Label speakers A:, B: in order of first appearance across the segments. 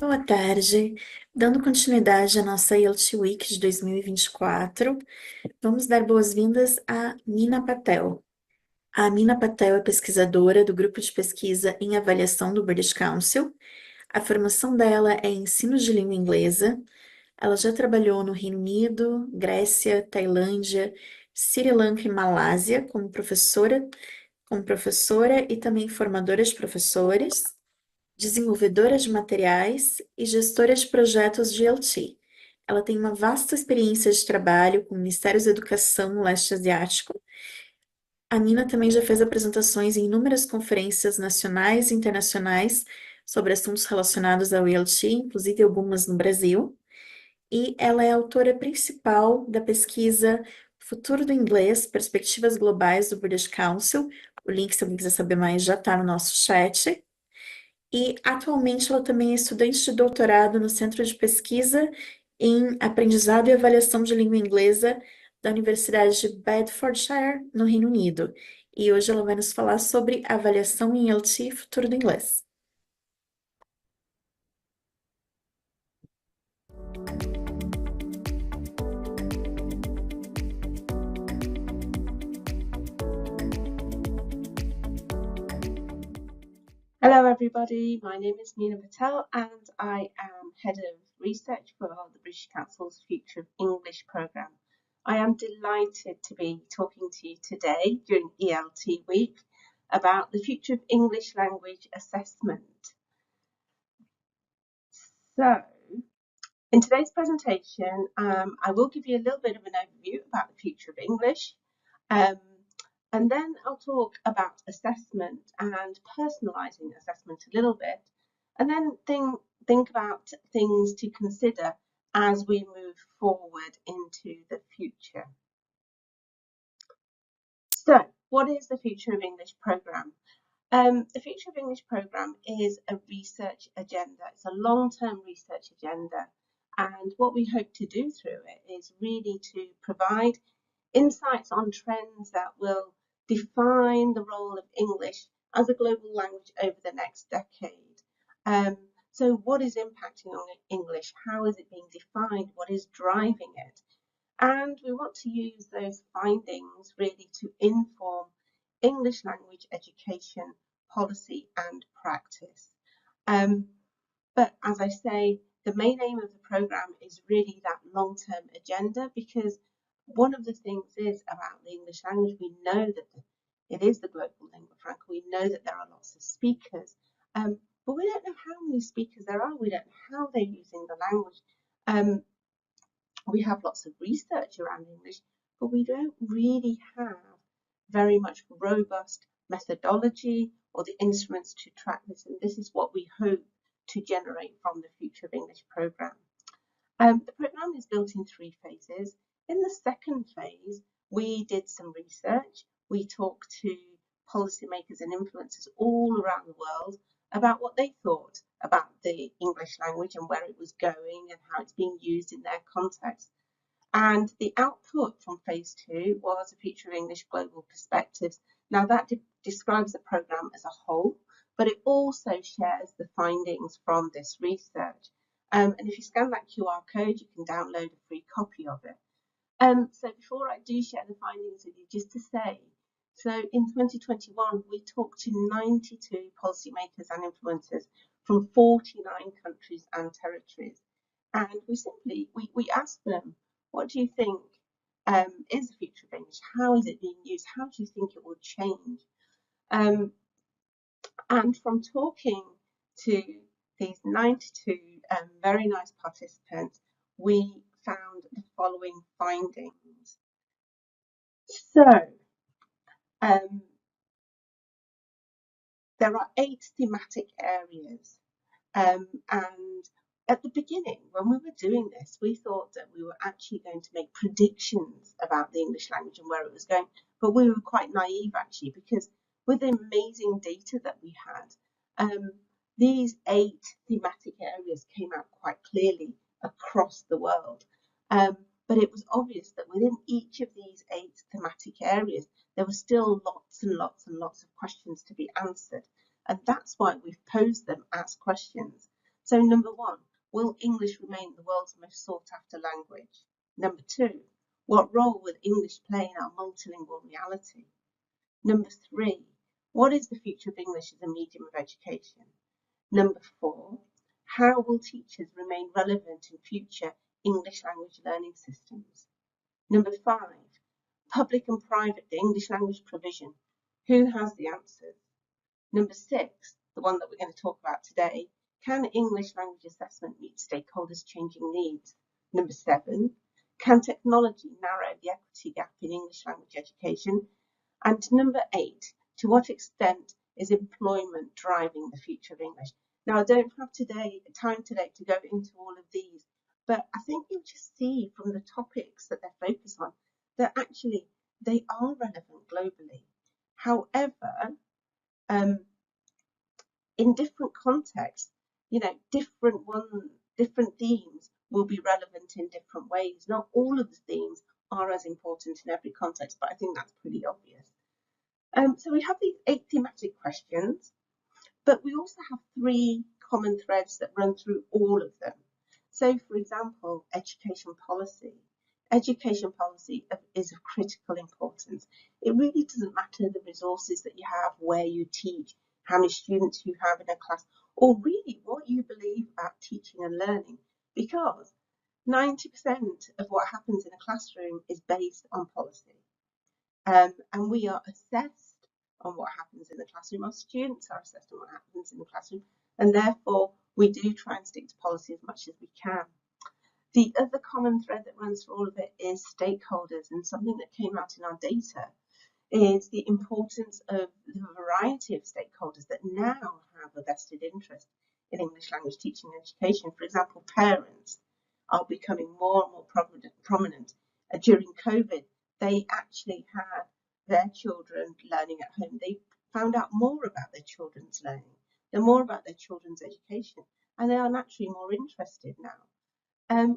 A: Boa tarde. Dando continuidade à nossa ELT Week de 2024, vamos dar boas-vindas à Mina Patel. A Mina Patel é pesquisadora do grupo de pesquisa em avaliação do British Council. A formação dela é em ensino de língua inglesa. Ela já trabalhou no Reino Unido, Grécia, Tailândia, Sri Lanka e Malásia como professora e também formadora de professores, desenvolvedora de materiais e gestora de projetos de ELT. Ela tem uma vasta experiência de trabalho com ministérios da educação no leste asiático. A Mina também já fez apresentações em inúmeras conferências nacionais e internacionais sobre assuntos relacionados ao ELT, inclusive algumas no Brasil. E ela é a autora principal da pesquisa Futuro do Inglês, Perspectivas Globais do British Council. O link, se alguém quiser saber mais, já está no nosso chat. E atualmente ela também é estudante de doutorado no Centro de Pesquisa em Aprendizado e Avaliação de Língua Inglesa da Universidade de Bedfordshire, no Reino Unido. E hoje ela vai nos falar sobre avaliação em ELT e futuro do inglês.
B: Hello everybody, my name is Mina Patel and I am Head of Research for the British Council's Future of English programme. I am delighted to be talking to you today during ELT Week about the future of English language assessment. So, in today's presentation, I will give you a little bit of an overview about the future of English. And then I'll talk about assessment and personalising assessment a little bit, and then think about things to consider as we move forward into the future. So, what is the Future of English programme? The Future of English programme is a research agenda. It's a long-term research agenda, and what we hope to do through it is really to provide insights on trends that will define the role of English as a global language over the next decade. So what is impacting on English? How is it being defined? What is driving it? And we want to use those findings really to inform English language education, policy and practice. But as I say, the main aim of the programme is really that long-term agenda, because one of the things is about the English language, we know that it is the global lingua franca, we know that there are lots of speakers, but we don't know how many speakers there are, we don't know how they're using the language. We have lots of research around English, but we don't really have very much robust methodology or the instruments to track this, and this is what we hope to generate from the Future of English programme. The programme is built in 3 phases. In the second phase, we did some research. We talked to policymakers and influencers all around the world about what they thought about the English language and where it was going and how it's being used in their context. And the output from phase 2 was a Future of English Global Perspectives. Now that describes the programme as a whole, but it also shares the findings from this research. And if you scan that QR code, you can download a free copy of it. So before I do share the findings with you, just to say, so in 2021, we talked to 92 policymakers and influencers from 49 countries and territories. And we asked them, what do you think is the future of English? How is it being used? How do you think it will change? And from talking to these 92 very nice participants, we found the following findings. So, there are 8 thematic areas, and at the beginning, when we were doing this, we thought that we were actually going to make predictions about the English language and where it was going, but we were quite naive actually, because with the amazing data that we had, these 8 thematic areas came out quite clearly across the world. But it was obvious that within each of these 8 thematic areas, there were still lots and lots and lots of questions to be answered. And that's why we've posed them as questions. So number 1, will English remain the world's most sought after language? Number 2, what role will English play in our multilingual reality? Number 3, what is the future of English as a medium of education? Number 4, how will teachers remain relevant in future English language learning systems? Number 5, public and private English language provision. Who has the answers? Number 6, the one that we're going to talk about today, can English language assessment meet stakeholders' changing needs? Number 7, can technology narrow the equity gap in English language education? And number 8, to what extent is employment driving the future of English? Now, I don't have time today to go into all of these, but I think you'll just see from the topics that they're focused on that actually they are relevant globally. However, in different contexts, different themes will be relevant in different ways. Not all of the themes are as important in every context, but I think that's pretty obvious. So we have these 8 thematic questions, but we also have 3 common threads that run through all of them. So, for example, education policy. Education policy is of critical importance. It really doesn't matter the resources that you have, where you teach, how many students you have in a class, or really what you believe about teaching and learning, because 90% of what happens in a classroom is based on policy. And we are assessed on what happens in the classroom. Our students are assessed on what happens in the classroom, and therefore we do try and stick to policy as much as we can. The other common thread that runs through all of it is stakeholders, and something that came out in our data is the importance of the variety of stakeholders that now have a vested interest in English language teaching and education. For example, parents are becoming more and more prominent. During COVID, they actually had their children learning at home. They found out more about their children's learning, more about their children's education, and they are naturally more interested now.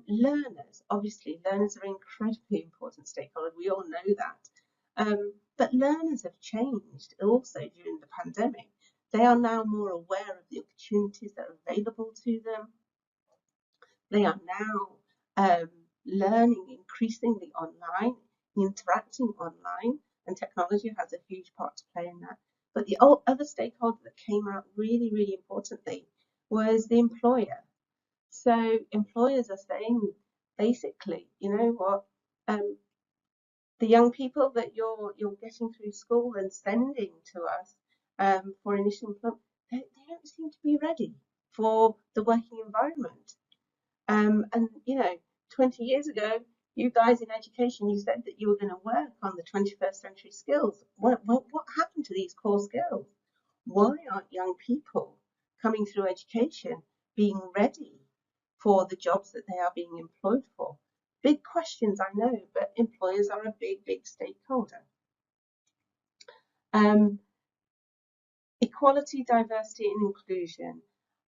B: Learners, obviously, learners are incredibly important stakeholders. We all know that. But learners have changed also during the pandemic. They are now more aware of the opportunities that are available to them. They are now learning increasingly online, interacting online, and technology has a huge part to play in that. But the other stakeholder that came out really, really importantly was the employer. So employers are saying, basically, you know what, the young people that you're getting through school and sending to us for initial employment, they don't seem to be ready for the working environment. And 20 years ago, you guys in education, you said that you were going to work on the 21st century skills. What happened to these core skills? Why aren't young people coming through education being ready for the jobs that they are being employed for? Big questions, I know, but employers are a big, big stakeholder. Equality, diversity and inclusion.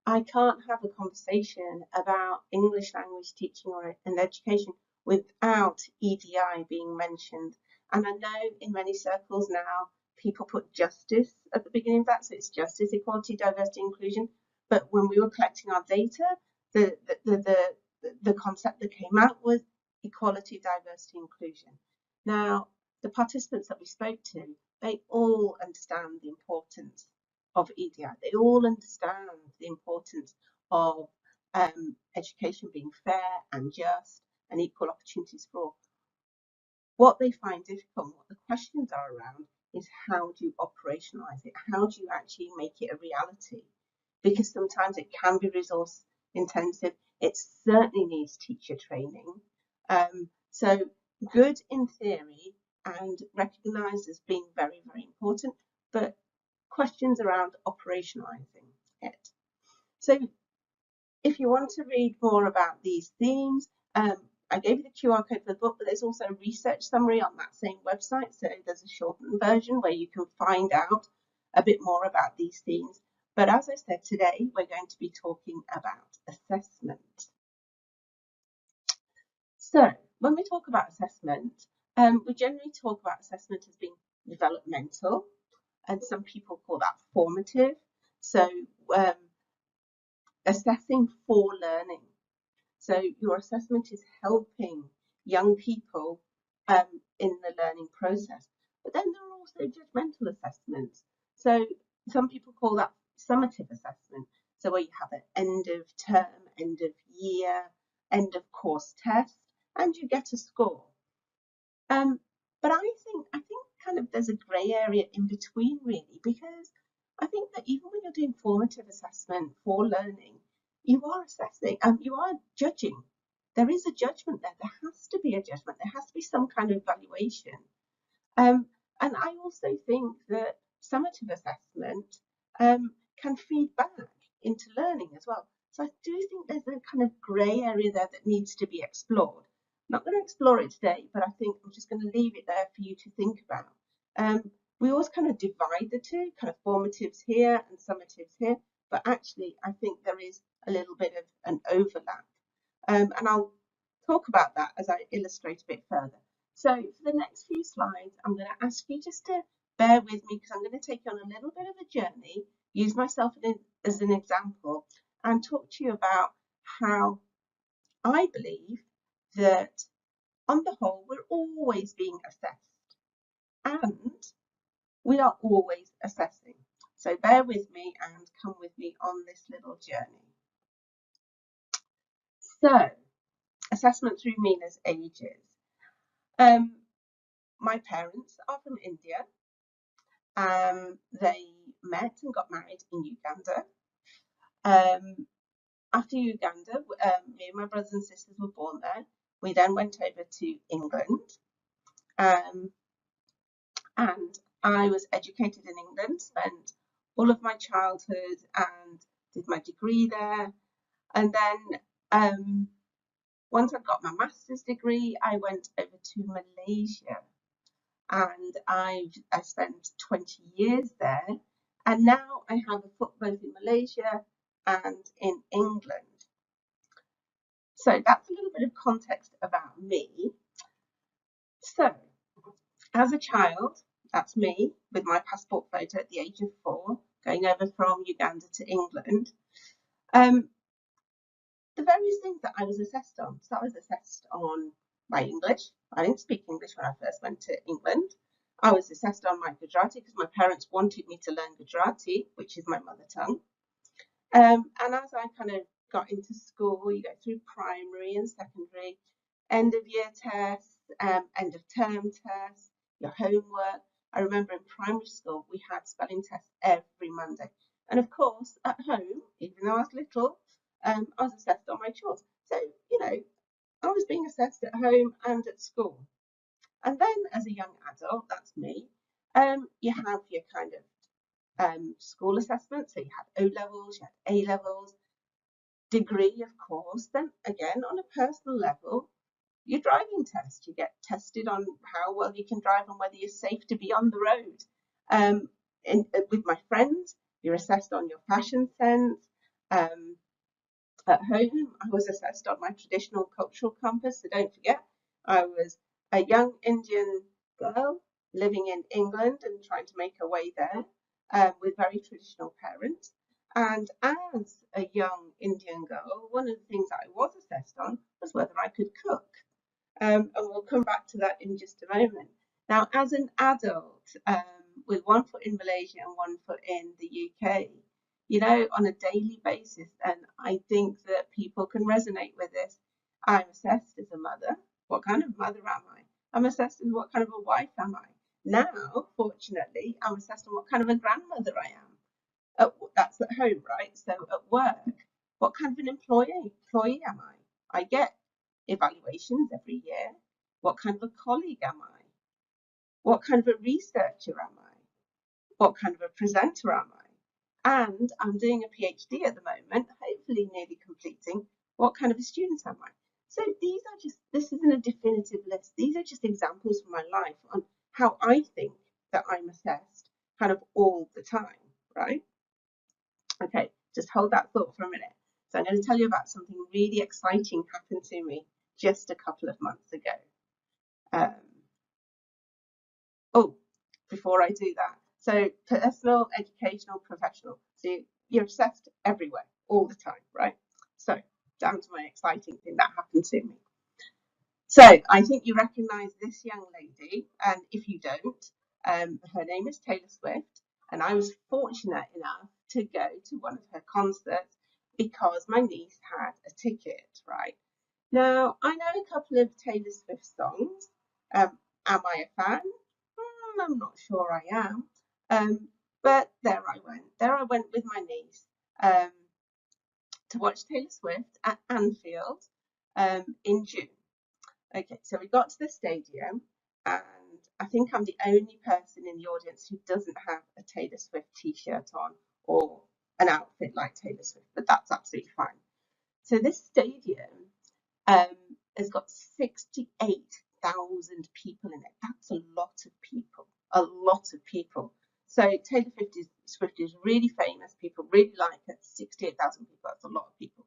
B: I can't have a conversation about English language teaching and education without EDI being mentioned. And I know in many circles now, people put justice at the beginning of that, so it's justice, equality, diversity, inclusion. But when we were collecting our data, the concept that came out was equality, diversity, inclusion. Now, the participants that we spoke to, they all understand the importance of EDI. They all understand the importance of education being fair and just and equal opportunities for all. What they find difficult, what the questions are around, is how do you operationalize it? How do you actually make it a reality? Because sometimes it can be resource intensive. It certainly needs teacher training. So good in theory and recognised as being very, very important, but questions around operationalizing it. So if you want to read more about these themes, I gave you the QR code for the book, but there's also a research summary on that same website. So there's a shortened version where you can find out a bit more about these themes. But as I said, today we're going to be talking about assessment. So when we talk about assessment, we generally talk about assessment as being developmental, and some people call that formative. So assessing for learning. So your assessment is helping young people in the learning process. But then there are also judgmental assessments. So some people call that summative assessment. So where you have an end of term, end of year, end of course test, and you get a score. But I think kind of there's a grey area in between, really, because I think that even when you're doing formative assessment for learning, you are assessing, you are judging. There is a judgment there. There has to be a judgment. There has to be some kind of evaluation. And I also think that summative assessment can feed back into learning as well. So I do think there's a kind of grey area there that needs to be explored. I'm not going to explore it today, but I think I'm just going to leave it there for you to think about. We always kind of divide the two, kind of formatives here and summatives here, but actually I think there is a little bit of an overlap. And I'll talk about that as I illustrate a bit further. So for the next few slides, I'm going to ask you just to bear with me because I'm going to take you on a little bit of a journey, use myself as an example, and talk to you about how I believe that on the whole, we're always being assessed and we are always assessing. So bear with me and come with me on this little journey. So, assessment through Mina's ages. My parents are from India. They met and got married in Uganda. After Uganda, me and my brothers and sisters were born there. We then went over to England. And I was educated in England, spent all of my childhood and did my degree there. And then once I got my master's degree, I went over to Malaysia and I spent 20 years there. And now I have a foot both in Malaysia and in England. So that's a little bit of context about me. So as a child, that's me with my passport photo at the age of 4, going over from Uganda to England. The various things that I was assessed on. So I was assessed on my English. I didn't speak English when I first went to England. I was assessed on my Gujarati because my parents wanted me to learn Gujarati, which is my mother tongue. And as I kind of got into school, you go through primary and secondary, end of year tests, end of term tests, your homework. I remember in primary school, we had spelling tests every Monday. And of course, at home, even though I was little, I was assessed on my chores. So, you know, I was being assessed at home and at school. And then as a young adult, that's me, you have your kind of school assessment. So you have O-levels, you have A-levels, degree, of course. Then again, on a personal level, your driving test. You get tested on how well you can drive and whether you're safe to be on the road. With my friends, you're assessed on your fashion sense. At home, I was assessed on my traditional cultural compass. So don't forget, I was a young Indian girl living in England and trying to make her way there with very traditional parents. And as a young Indian girl, one of the things that I was assessed on was whether I could cook. And we'll come back to that in just a moment. Now, as an adult, with one foot in Malaysia and one foot in the UK, you know, on a daily basis, and I think that people can resonate with this. I'm assessed as a mother. What kind of mother am I? I'm assessed as what kind of a wife am I? Now, fortunately, I'm assessed on what kind of a grandmother I am. That's at home, right? So at work, what kind of an employee am I? I get evaluations every year. What kind of a colleague am I? What kind of a researcher am I? What kind of a presenter am I? And I'm doing a PhD at the moment, hopefully nearly completing. What kind of a student am I? So this isn't a definitive list. These are just examples from my life on how I think that I'm assessed kind of all the time, right? Okay, just hold that thought for a minute. So I'm going to tell you about something really exciting happened to me just a couple of months ago. Before I do that, so personal, educational, professional. So you're assessed everywhere. all the time, right? So down to my exciting thing that happened to me. So I think you recognise this young lady, and if you don't, her name is Taylor Swift, and I was fortunate enough to go to one of her concerts because my niece had a ticket, right? Now, I know a couple of Taylor Swift songs. Am I a fan? I'm not sure I am. But there I went. There I went with my niece to watch Taylor Swift at Anfield in June. Okay, so we got to the stadium, and I think I'm the only person in the audience who doesn't have a Taylor Swift t-shirt on or an outfit like Taylor Swift, but that's absolutely fine. So this stadium has got 68,000 people in it. That's a lot of people, a lot of people. So Taylor Swift is really famous. People really like it. 68,000 people, that's a lot of people.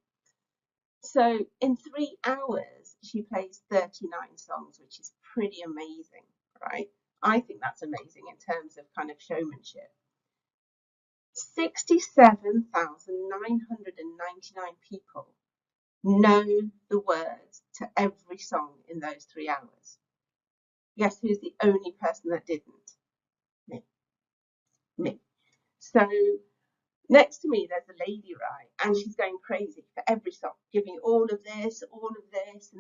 B: So in 3 hours, she plays 39 songs, which is pretty amazing, right? I think that's amazing in terms of kind of showmanship. 67,999 people know the words to every song in those 3 hours. Guess who's the only person that didn't? Me. So next to me, there's a lady, right? And she's going crazy for every song, giving all of this, and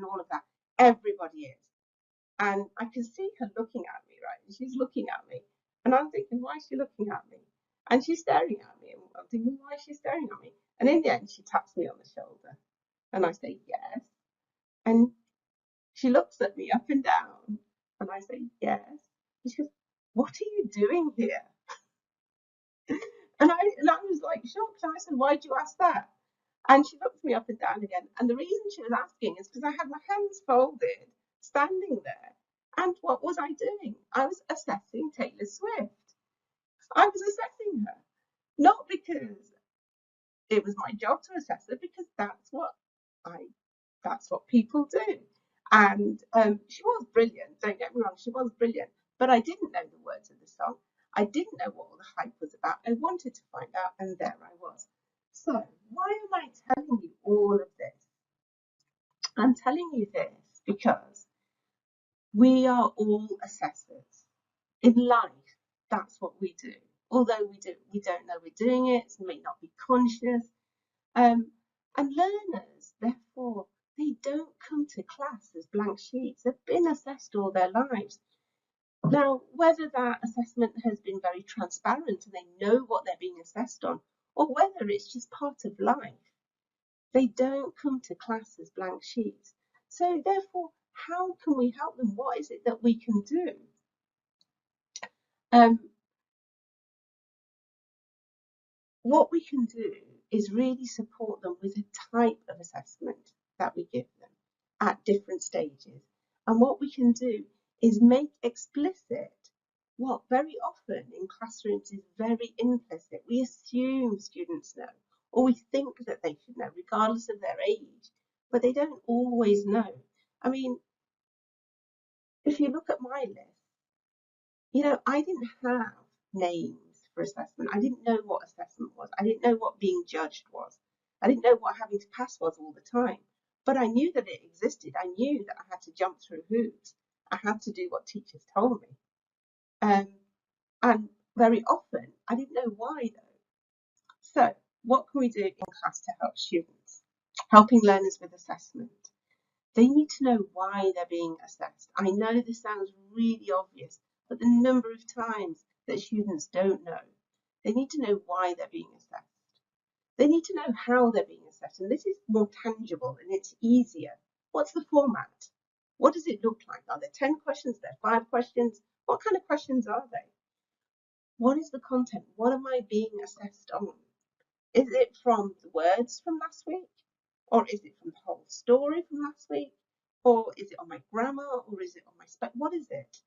B: all of that. Everybody is. And I can see her looking at me, right? And she's looking at me. And I'm thinking, why is she looking at me? And she's staring at me. And I'm thinking, why is she staring at me? And in the end, she taps me on the shoulder. And I say, yes. And she looks at me up and down. And I say, yes. And she goes, what are you doing here? And I was like shocked. And I said, why did you ask that? And she looked me up and down again. And the reason she was asking is because I had my hands folded, standing there. And what was I doing? I was assessing Taylor Swift. I was assessing her. Not because it was my job to assess her, because that's what people do. And she was brilliant, don't get me wrong, she was brilliant. But I didn't know the words of the song. I didn't know what all the hype was about. I wanted to find out, and there I was. So why am I telling you all of this? I'm telling you this because we are all assessors. In life, that's what we do. Although we don't know we're doing it, it may not be conscious. And learners, therefore, they don't come to class as blank sheets. They've been assessed all their lives. Now, whether that assessment has been very transparent and they know what they're being assessed on, or whether it's just part of life, they don't come to class as blank sheets. So therefore, how can we help them? What is it that we can do? What we can do is really support them with a type of assessment that we give them at different stages. And what we can do is make explicit what very often in classrooms is very implicit. We assume students know, or we think that they should know, regardless of their age, but they don't always know. I mean, if you look at my list, you know, I didn't have names for assessment. I didn't know what assessment was. I didn't know what being judged was. I didn't know what having to pass was all the time. But I knew that it existed. I knew that I had to jump through hoops. I had to do what teachers told me. And very often, I didn't know why though. So what can we do in class to help students? Helping learners with assessment. They need to know why they're being assessed. I know this sounds really obvious, but the number of times that students don't know. They need to know why they're being assessed. They need to know how they're being assessed, and this is more tangible and it's easier. What's the format? What does it look like? Are there 10 questions? Are there 5 questions? What kind of questions are they? What is the content? What am I being assessed on? Is it from the words from last week? Or is it from the whole story from last week? Or is it on my grammar? Or is it on my spec? What is it?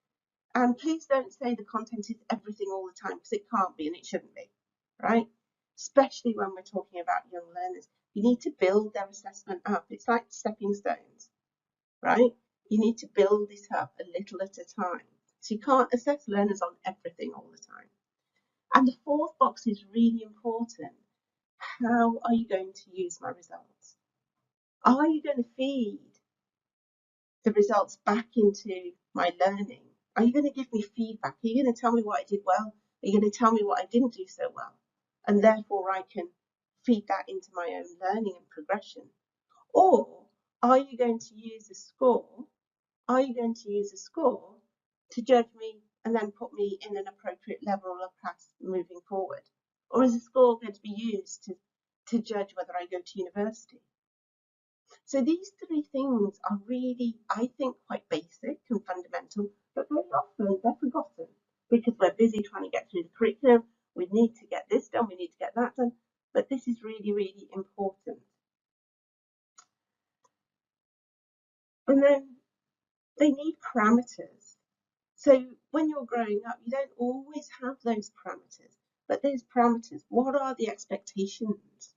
B: And please don't say the content is everything all the time, because it can't be and it shouldn't be, right? Especially when we're talking about young learners. You need to build their assessment up. It's like stepping stones, right? You need to build it up a little at a time. So you can't assess learners on everything all the time. And the fourth box is really important. how are you going to use my results? Are you going to feed the results back into my learning? Are you going to give me feedback? Are you going to tell me what I did well? Are you going to tell me what I didn't do so well? And therefore I can feed that into my own learning and progression. Or are you going to use a score? Are you going to use a score to judge me and then put me in an appropriate level of class moving forward? Or is a score going to be used to judge whether I go to university? So these three things are really, I think, quite basic and fundamental, but very often they're forgotten because we're busy trying to get through the curriculum. We need to get this done, we need to get that done, but this is really, really important. And then they need parameters. So when you're growing up, you don't always have those parameters, but those parameters, what are the expectations?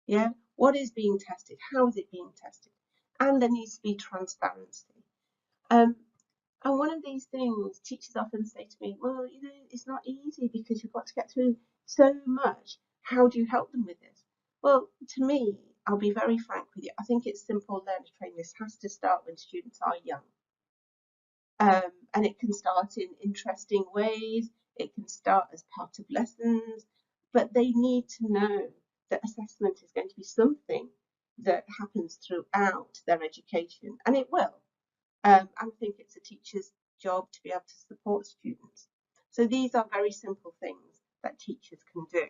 B: Yeah, what is being tested? How is it being tested? And there needs to be transparency. And one of these things, teachers often say to me, well, you know, it's not easy because you've got to get through so much. How do you help them with this? Well, to me, I'll be very frank with you. I think it's simple learner training. This has to start when students are young. And it can start in interesting ways. It can start as part of lessons, but they need to know that assessment is going to be something that happens throughout their education, and it will. I think it's a teacher's job to be able to support students. So these are very simple things that teachers can do.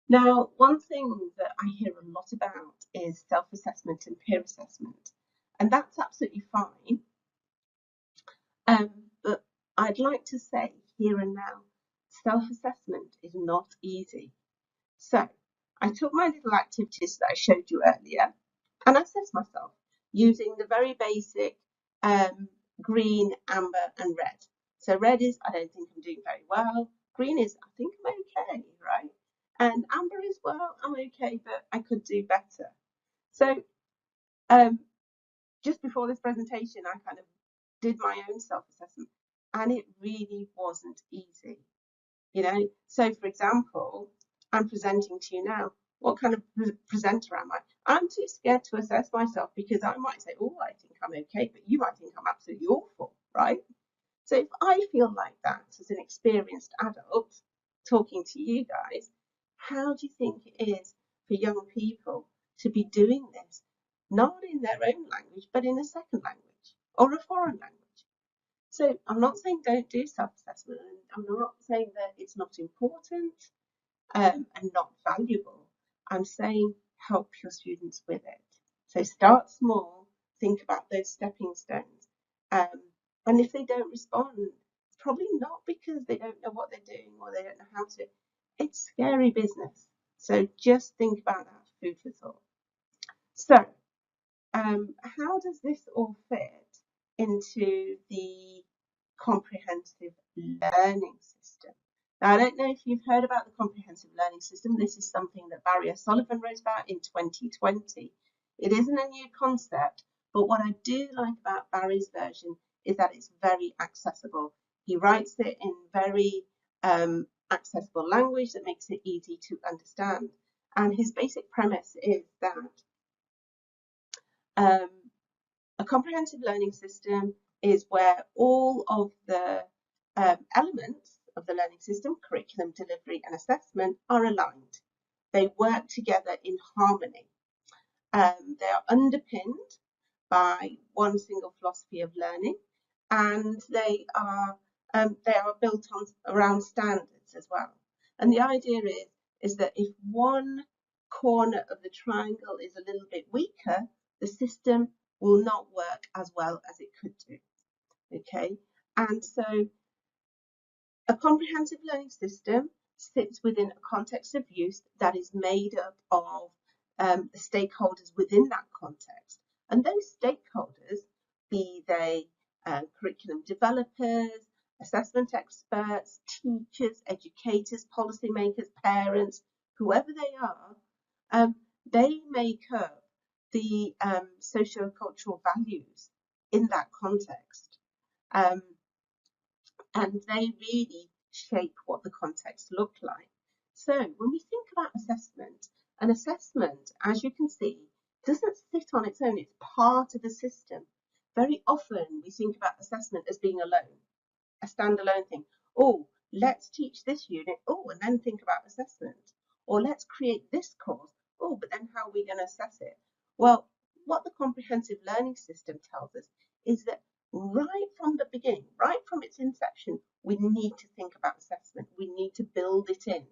B: Now, one thing that I hear a lot about is self-assessment and peer assessment, and that's absolutely fine. But I'd like to say here and now, self-assessment is not easy. So I took my little activities that I showed you earlier and I assessed myself using the very basic green, amber and red. So red is, I don't think I'm doing very well. Green is, I think I'm okay, right? And amber is, well, I'm okay, but I could do better. So just before this presentation, I kind of did my own self-assessment and it really wasn't easy, you know. So for example, I'm presenting to you now. What kind of presenter am I? I'm too scared to assess myself because I might say, oh, I think I'm okay, but you might think I'm absolutely awful, right? So if I feel like that as an experienced adult talking to you guys, how do you think it is for young people to be doing this, not in their own language, but in a second language or a foreign language? So I'm not saying don't do self-assessment, and I'm not saying that it's not important and not valuable. I'm saying help your students with it. So start small, think about those stepping stones. And if they don't respond, it's probably not because they don't know what they're doing or they don't know how to. It's scary business. So just think about that, food for thought. So how does this all fit into the comprehensive learning system? Now, I don't know if you've heard about the comprehensive learning system. This is something that Barry O'Sullivan wrote about in 2020. It isn't a new concept, but what I do like about Barry's version is that it's very accessible. He writes it in very accessible language that makes it easy to understand. And his basic premise is that a comprehensive learning system is where all of the elements of the learning system, curriculum, delivery and assessment, are aligned. They work together in harmony. They are underpinned by one single philosophy of learning, and they are built on around standards as well. And the idea is that if one corner of the triangle is a little bit weaker, the system will not work as well as it could do. Okay, and so a comprehensive learning system sits within a context of use that is made up of the stakeholders within that context. And those stakeholders, be they curriculum developers, assessment experts, teachers, educators, policymakers, parents, whoever they are, they make up the socio-cultural values in that context. And they really shape what the context look like. So when we think about assessment, an assessment, as you can see, doesn't sit on its own. It's part of a system. Very often we think about assessment as being alone, a standalone thing. Oh, let's teach this unit. Oh, and then think about assessment. Or let's create this course. Oh, but then how are we going to assess it? Well, what the comprehensive learning system tells us is that right from the beginning, right from its inception, we need to think about assessment. We need to build it in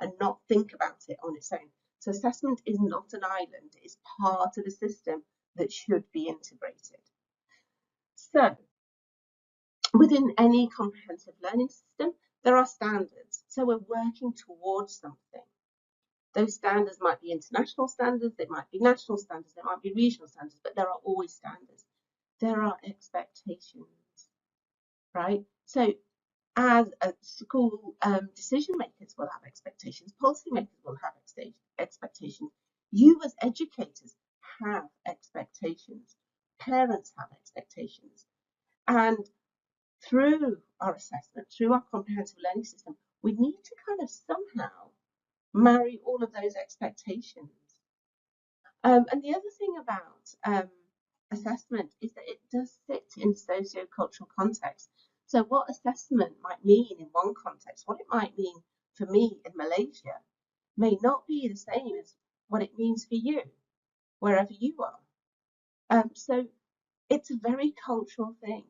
B: and not think about it on its own. So assessment is not an island, it's part of a system that should be integrated. So within any comprehensive learning system, there are standards. So we're working towards something. Those standards might be international standards, they might be national standards, they might be regional standards, but there are always standards. There are expectations, right? So as a school, decision makers will have expectations, policy makers will have expectations, you as educators have expectations, parents have expectations, and through our assessment, through our comprehensive learning system, we need to kind of somehow marry all of those expectations. And the other thing about assessment is that it does sit in socio-cultural context. So what assessment might mean in one context, what it might mean for me in Malaysia, may not be the same as what it means for you, wherever you are. So it's a very cultural thing.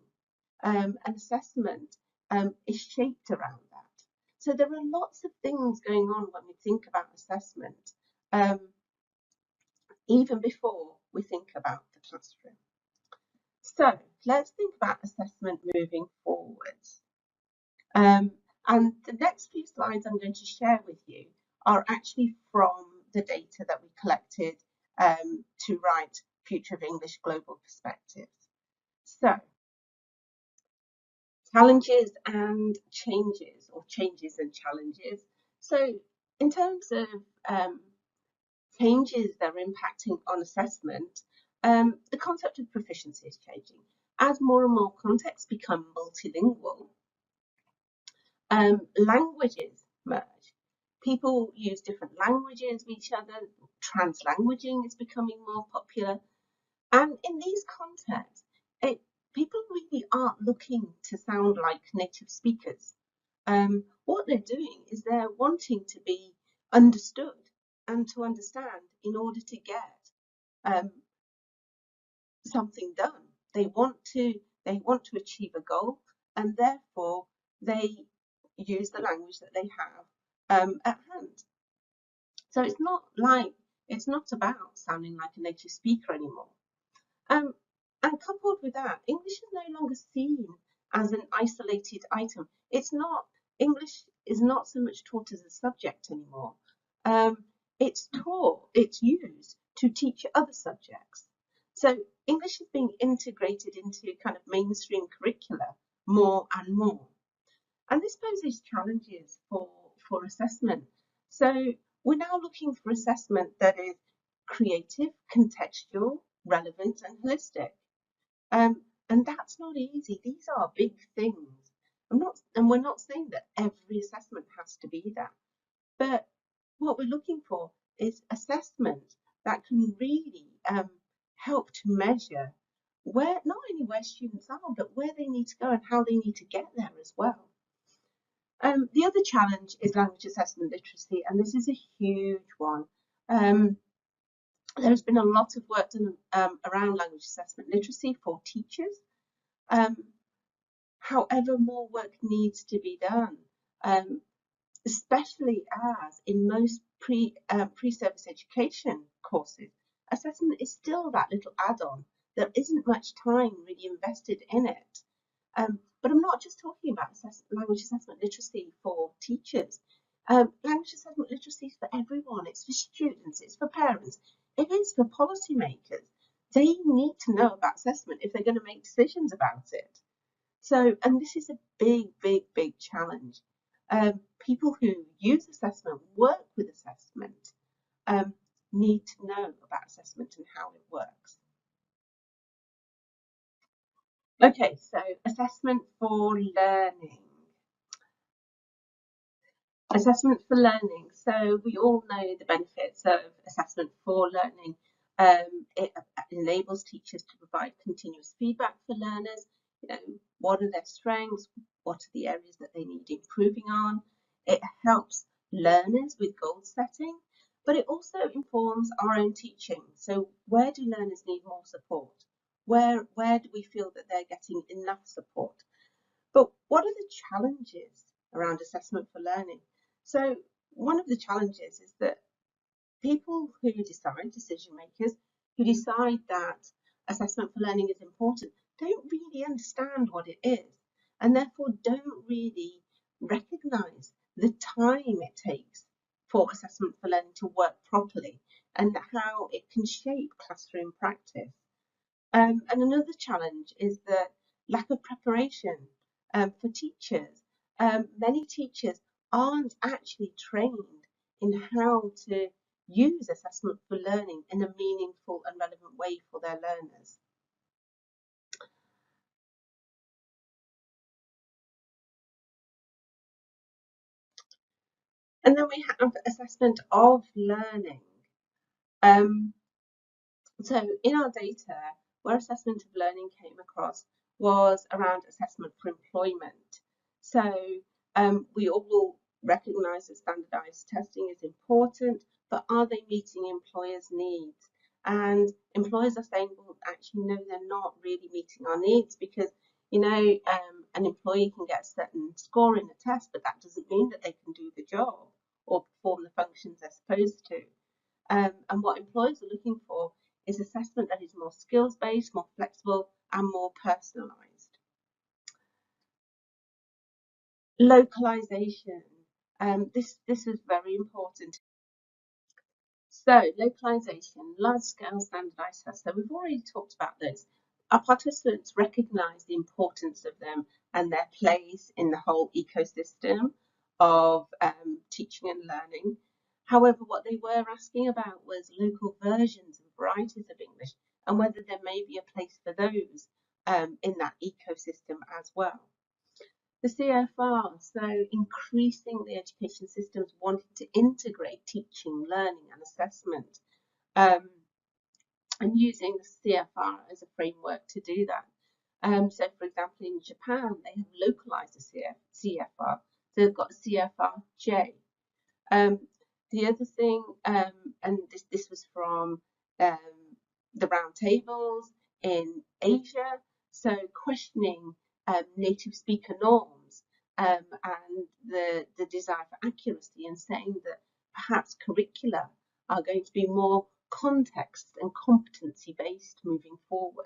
B: And assessment is shaped around that. So there are lots of things going on when we think about assessment, even before we think about the classroom. So let's think about assessment moving forwards. And the next few slides I'm going to share with you are actually from the data that we collected to write Future of English Global Perspectives. So challenges and changes, or changes and challenges. So in terms of changes that are impacting on assessment, the concept of proficiency is changing. As more and more contexts become multilingual, languages merge. People use different languages with each other. Translanguaging is becoming more popular. And in these contexts, people really aren't looking to sound like native speakers. What they're doing is they're wanting to be understood and to understand in order to get something done. They want to achieve a goal, and therefore they use the language that they have at hand. So it's not about sounding like a native speaker anymore. And coupled with that, English is no longer seen as an isolated item. English is not so much taught as a subject anymore. It's used to teach other subjects. So English is being integrated into kind of mainstream curricula more and more. And this poses challenges for assessment. So we're now looking for assessment that is creative, contextual, relevant and holistic. And that's not easy. These are big things. We're not saying that every assessment has to be that. But what we're looking for is assessment that can really help to measure not only where students are, but where they need to go and how they need to get there as well. The other challenge is language assessment literacy, and this is a huge one. There's been a lot of work done around language assessment literacy for teachers. However, more work needs to be done, especially as in most pre-service education courses, assessment is still that little add-on. There isn't much time really invested in it. But I'm not just talking about language assessment literacy for teachers. Language assessment literacy is for everyone. It's for students, it's for parents, it is for policymakers. They need to know about assessment if they're going to make decisions about it. So, and this is a big, big, big challenge. People who use assessment, work with assessment, need to know about assessment and how it works. Okay, so assessment for learning. Assessment for learning. So we all know the benefits of assessment for learning. It enables teachers to provide continuous feedback for learners. What are their strengths? What are the areas that they need improving on? It helps learners with goal setting, but it also informs our own teaching. So where do learners need more support? Where do we feel that they're getting enough support? But what are the challenges around assessment for learning? So one of the challenges is that people who decide, decision makers, who decide that assessment for learning is important, don't really understand what it is, and therefore don't really recognise the time it takes for assessment for learning to work properly and how it can shape classroom practice. And another challenge is the lack of preparation for teachers. Many teachers aren't actually trained in how to use assessment for learning in a meaningful and relevant way for their learners. And then we have assessment of learning. So in our data, where assessment of learning came across was around assessment for employment. So we all recognise that standardised testing is important, but are they meeting employers' needs? And employers are saying, well, actually, no, they're not really meeting our needs because, an employee can get a certain score in a test, but that doesn't mean that they can do the job or perform the functions they're supposed to. And what employers are looking for is assessment that is more skills-based, more flexible, and more personalised. Localisation. This is very important. So localisation, large-scale standardised tests. So we've already talked about those. Our participants recognise the importance of them and their place in the whole ecosystem of teaching and learning. However, what they were asking about was local versions and varieties of English and whether there may be a place for those in that ecosystem as well. The CFR, so increasing the education systems wanting to integrate teaching, learning and assessment and using the CFR as a framework to do that. So for example, in Japan, they have localized the CFR. So they've got a CFR-J. The other thing, and this was from the roundtables in Asia, so questioning native speaker norms and the desire for accuracy and saying that perhaps curricula are going to be more context and competency based moving forward.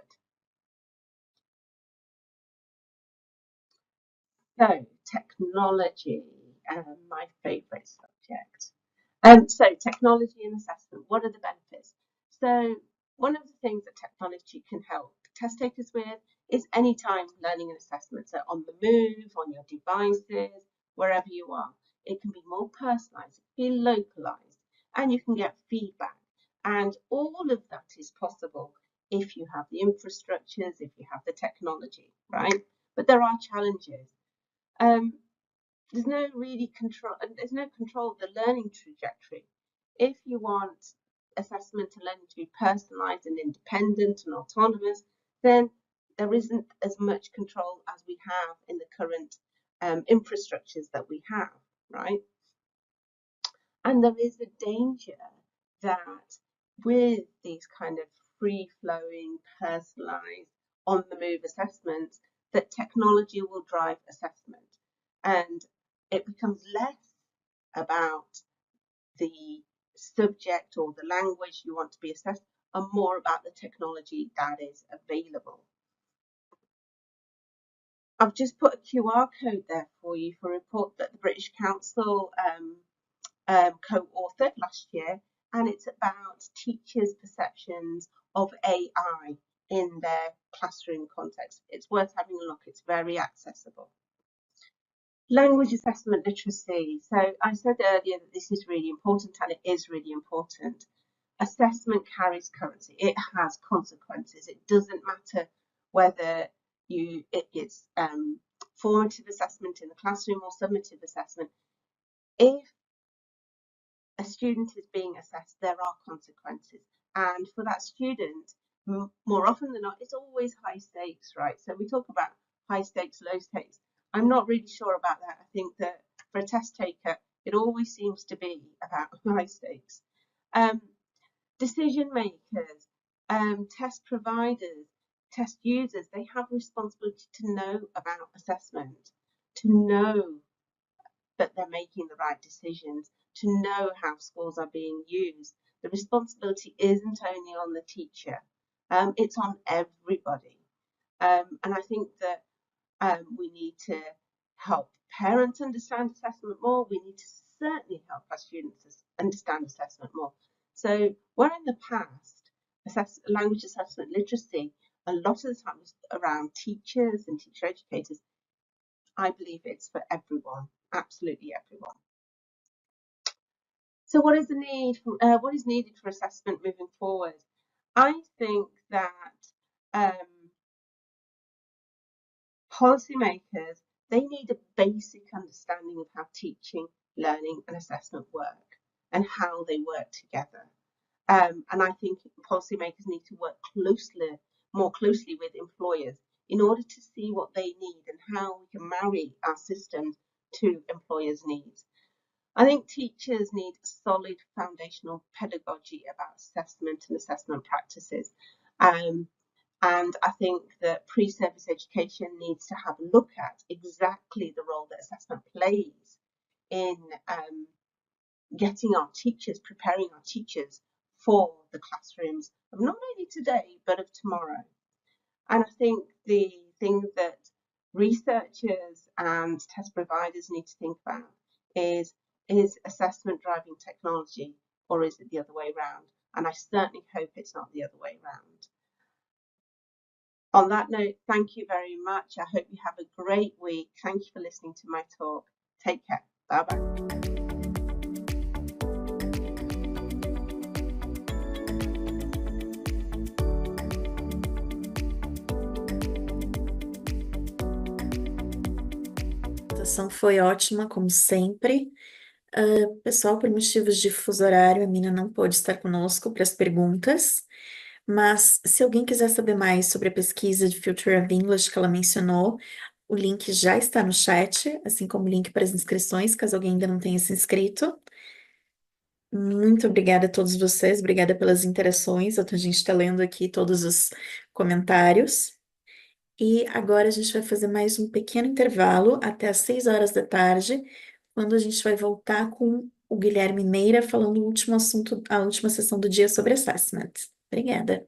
B: So technology, my favourite subject. So technology and assessment, what are the benefits? So one of the things that technology can help test takers with is anytime learning and assessment. So on the move, on your devices, wherever you are, it can be more personalised, be localised, and you can get feedback. And all of that is possible if you have the infrastructures, if you have the technology, right? But there are challenges. There's no control of the learning trajectory. If you want assessment and learning to be personalised and independent and autonomous, then there isn't as much control as we have in the current infrastructures that we have, right? And there is a danger that with these kind of free-flowing, personalised, on-the-move assessments, that technology will drive assessment. And it becomes less about the subject or the language you want to be assessed and more about the technology that is available. I've just put a QR code there for you for a report that the British Council co-authored last year, and it's about teachers' perceptions of AI in their classroom context. It's worth having a look, it's very accessible. Language assessment literacy. So I said earlier that this is really important, and it is really important. Assessment carries currency. It has consequences. It doesn't matter whether it's formative assessment in the classroom or summative assessment. if a student is being assessed, there are consequences. And for that student, more often than not, it's always high stakes, right? So we talk about high stakes, low stakes. I'm not really sure about that. I think that for a test taker, it always seems to be about high stakes. Decision makers, test providers, test users, they have responsibility to know about assessment, to know that they're making the right decisions, to know how scores are being used. The responsibility isn't only on the teacher, it's on everybody. And I think that we need to help parents understand assessment more. We need to certainly help our students understand assessment more. So where in the past, language assessment literacy, a lot of the time was around teachers and teacher educators, I believe it's for everyone, absolutely everyone. So what is the need for, what is needed for assessment moving forward? I think that policymakers, they need a basic understanding of how teaching, learning and assessment work and how they work together. And I think policymakers need to work more closely with employers in order to see what they need and how we can marry our systems to employers' needs. I think teachers need solid foundational pedagogy about assessment and assessment practices. And I think that pre-service education needs to have a look at exactly the role that assessment plays in getting our teachers, preparing our teachers for the classrooms of not only today, but of tomorrow. And I think the thing that researchers and test providers need to think about is assessment driving technology, or is it the other way around? And I certainly hope it's not the other way around. On that note, thank you very much. I hope you have a great week. Thank you for listening to my talk. Take care. Bye-bye.
A: A apresentação foi ótima, como sempre. Pessoal, por motivos de fuso horário, a Mina não pôde estar conosco para as perguntas, mas se alguém quiser saber mais sobre a pesquisa de Future of English que ela mencionou, o link já está no chat, assim como o link para as inscrições, caso alguém ainda não tenha se inscrito. Muito obrigada a todos vocês, obrigada pelas interações, a gente está lendo aqui todos os comentários. E agora a gente vai fazer mais um pequeno intervalo até às 6 horas da tarde, quando a gente vai voltar com o Guilherme Meira falando o último assunto, a última sessão do dia sobre assessment. Obrigada.